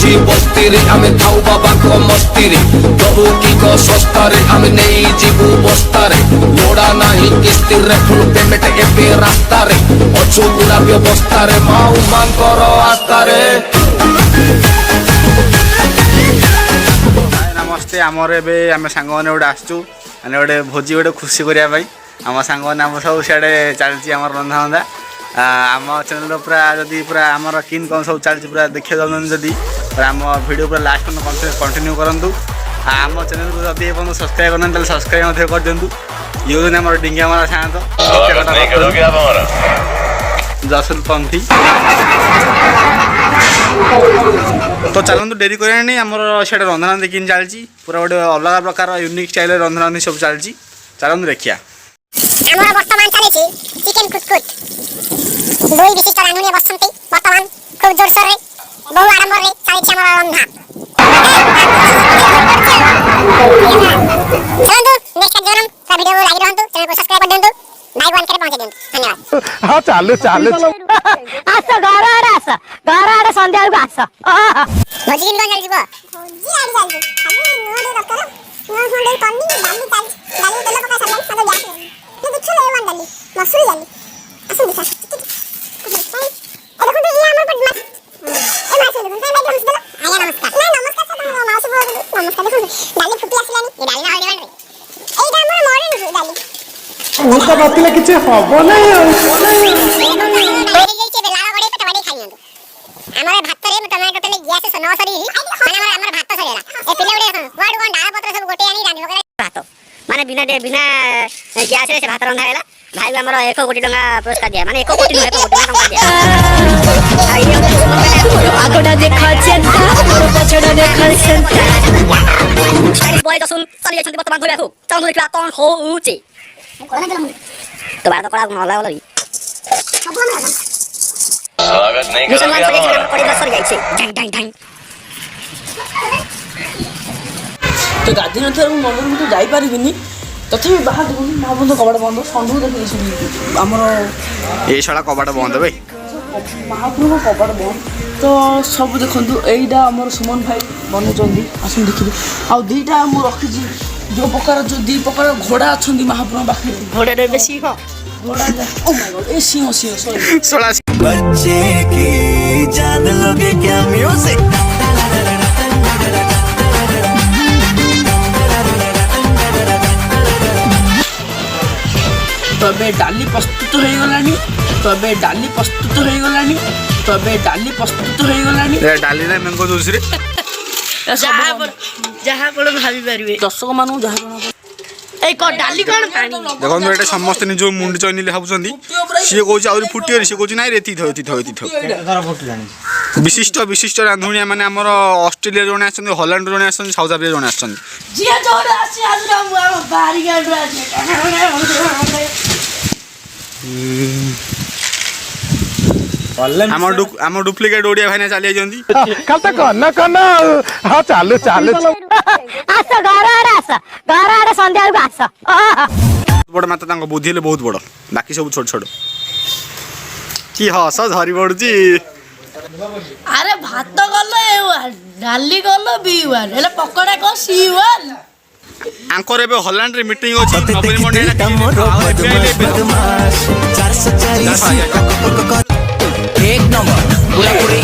ଅଛି ବସ୍ତିରେ ଆମେ ଥାଉ ବାବାଙ୍କ ମସ୍ତିରେ ଦବୁ କି କ ଶସ୍ତାରେ ଆମେ ନେଇଯିବୁ ବସ୍ତାରେ ଲୋଡ଼ା ନାହିଁ କିସ୍ତିରେ ଫୁଲ୍ ପେମେଣ୍ଟ ଏବେ ରାସ୍ତାରେ ଅଛୁ ପୁରା ବ୍ୟବସ୍ଥାରେ ମାଉ ମାଙ୍କର ଆସ୍ଥାରେ। नमस्ते आमर ए आम सांग मैंने गोटे आसचु मैंने गोटे भोजी गोटे खुशी करने आम सांग मैंने आम सब सियाड़े चलती आम रंधा बंधा आम चैनल पूरा जदि पूरा आमर किन कौन सब चलती पूरा देखा जाऊँ जदि आम वीडियो पूरा लास्ट कंटिन्यू करूँ आम चैनल को जब ये सब्सक्राइब करना सब्सक्राइब कर दिंतु ये आम डिंगिया मारा शांत जसुल पंथी तो चलते डेरी करानी आमर से रंधरांधि किन चलती पूरा गोटे अलग प्रकार यूनिक स्टाइल रंधरांधि सब चलती चलते देखिया वर्तमान चलती चिकेन कुटकुट दुई विशिष्ट रांधुनी बसंती वर्तमान खूब जोरसोर बहु आडंबर चलती रंधा चलतु नेक्स्ट जन्म वीडियो लगी रहतु चैनल को सब्सक्राइब कर दिंतु भाई वन करे पहुंचे दिंतु धन्यवाद। हाँ चालू चालू आस घर आड़े आस घर आड़े संध्या को आस भोजी दिन कौन चलती भोजी आड़ी चलती खाली नुआ दे दरकार नुआ फंडे पन्नी डाली चलती डाली तेल पका सब सब गैस ये देखो ले वन डाली मसूरी डाली असु दिशा ए देखो तो ये हमर पर मत ए माछ ले तुम भाई हमस दला आया नमस्कार ना नमस्कार सब माउसी बोल नमस्कार देखो डाली फुटी आसलानी ये डाली ना हळदी बन रे एटा हमर मॉडर्न डाली मुझे बतले किछ हबो नै हमारे भात रे टमाटो टले गैस से न सरी माने हमर भात सरीला ए पिले उडे वाड कोन डाळ पत्र सब गोटे आनी रांधी बकरा भात माने बिना गैस रे से भात रंधा हैला भाई हमर 1 कोटी टका पुरस्कार दिया माने 1 कोटी न 1 कोटी टका दिया आगोडा देखा चेता पछडा देखा सेंता अरे बोले तो सुन चली जाछंती वर्तमान धोया को चाउ देखला कोन होउची कोना गेला तो बात कला नला वाला स्वागत नहीं मुसलमान पड़े छे पड़े बसर जाई छे ढाई ढाई ढाई तो गाधी न थर मंदिर में तो जाई परिबिनी तथि बाहर देखुन महाबंध कबाड़ बंद संधु देखि हमर ये शाला कबाट बंद भाई महाप्रभु कबाड़ बंद तो सब देखंतु एइडा हमर सुमन भाई बने चंदी आसुन देखिबे आ दीटा मु रखि जी जो प्रकार जो दी प्रकार घोड़ा अछंदी महाप्रभु बाखि घोड़ा रे बेसी हो घोड़ा oh my God A Singh sorry शाला बच्चे की जान लोगे क्या म्यूजिक तबे डाली प्रस्तुत हो गलानी तबे डाली प्रस्तुत हो गलानी तबे डाली प्रस्तुत हो गलानी डाली ना मैंगो दूसरे जहां पर भाबी परिबे दर्शक मानु जहा जणा ए को डाली कोन पानी देखो ये समस्त निज मुंडी चैनी भावुंट सी कौन आउरी फुटी सी कौन ना रेती थो विशिष्ट विशिष्ट रांधुणिया मैंने आमर ऑस्ट्रेलिया जड़े आस हॉलैंड जड़े आस साउथ आफ्रिका जड़े आस जिया जोड़ आसी आज बारी गाड़ आसी आम डुप्लिकेट ओडिया भाई चली जाती कल तो कन हाँ चालू चालू आस घर आड़े संध्या को आस बड़ मात्र बुद्धि बहुत बड़ बाकी सब छोट छोट कि हस झरी पड़ी अरे भात गलो ए1 डाली गलो बी1 एले पकोडा को C1 आंकर एबे हॉलैंड रे मीटिंग अछि नवनी मंडे एक नंबर पूरा पूरी